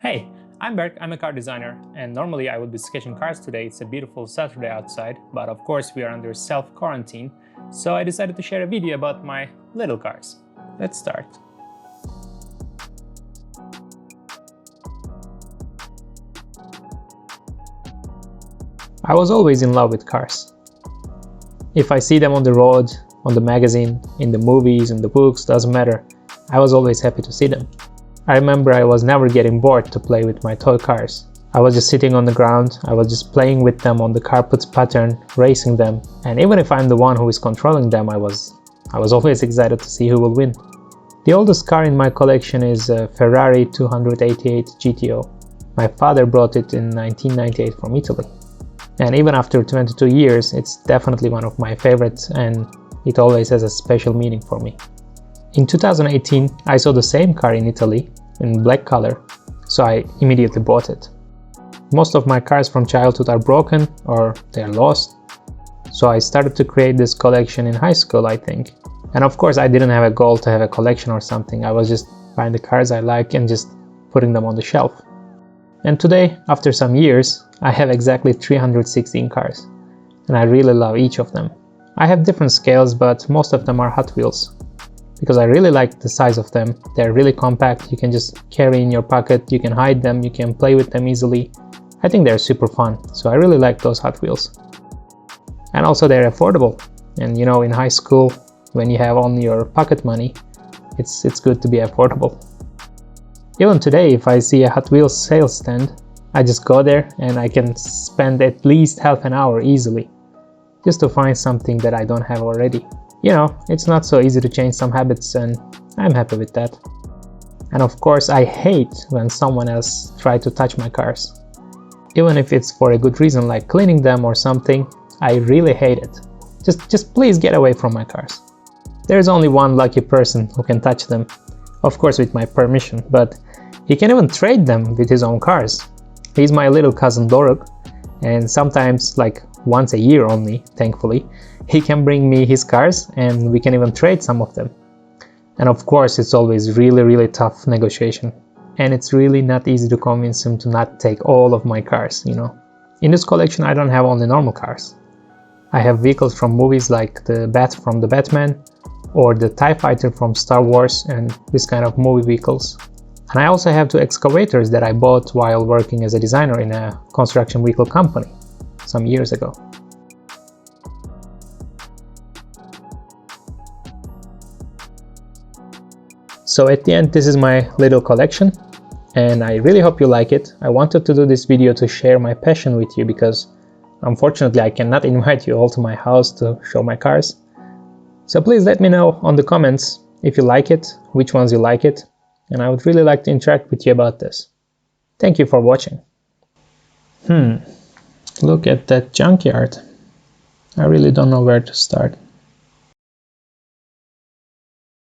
Hey, I'm Berk, I'm a car designer, and normally I would be sketching cars today. It's a beautiful Saturday outside, but of course we are under self-quarantine, so I decided to share a video about my little cars. Let's start. I was always in love with cars. If I see them on the road, on the magazine, in the movies, in the books, doesn't matter, I was always happy to see them. I remember I was never getting bored to play with my toy cars. I was just sitting on the ground, I was just playing with them on the carpet's pattern, racing them, and even if I'm the one who is controlling them, I was always excited to see who will win. The oldest car in my collection is a Ferrari 288 GTO. My father brought it in 1998 from Italy. And even after 22 years, it's definitely one of my favorites and it always has a special meaning for me. In 2018, I saw the same car in Italy, in black color, so I immediately bought it. Most of my cars from childhood are broken or they're lost, so I started to create this collection in high school, I think. And of course I didn't have a goal to have a collection or something, I was just buying the cars I like and just putting them on the shelf. And today, after some years, I have exactly 316 cars, and I really love each of them. I have different scales, but most of them are Hot Wheels. Because I really like the size of them. They're really compact, you can just carry in your pocket, you can hide them, you can play with them easily. I think they're super fun, so I really like those Hot Wheels. And also they're affordable. And you know, in high school, when you have only your pocket money, it's good to be affordable. Even today, if I see a Hot Wheels sales stand, I just go there and I can spend at least half an hour easily, just to find something that I don't have already. You know, it's not so easy to change some habits and I'm happy with that. And of course I hate when someone else tries to touch my cars. Even if it's for a good reason like cleaning them or something, I really hate it. Just please get away from my cars. There's only one lucky person who can touch them, of course with my permission, but he can even trade them with his own cars. He's my little cousin Doruk, and sometimes, like once a year only, thankfully, he can bring me his cars and we can even trade some of them. And of course it's always really tough negotiation. And it's really not easy to convince him to not take all of my cars, you know. In this collection I don't have only normal cars. I have vehicles from movies like the Bat from the Batman or the TIE Fighter from Star Wars and this kind of movie vehicles. And I also have two excavators that I bought while working as a designer in a construction vehicle company some years ago. So at the end, this is my little collection and I really hope you like it. I wanted to do this video to share my passion with you because unfortunately I cannot invite you all to my house to show my cars. So please let me know on the comments if you like it, which ones you like it, and I would really like to interact with you about this. Thank you for watching. Look at that junkyard. I really don't know where to start.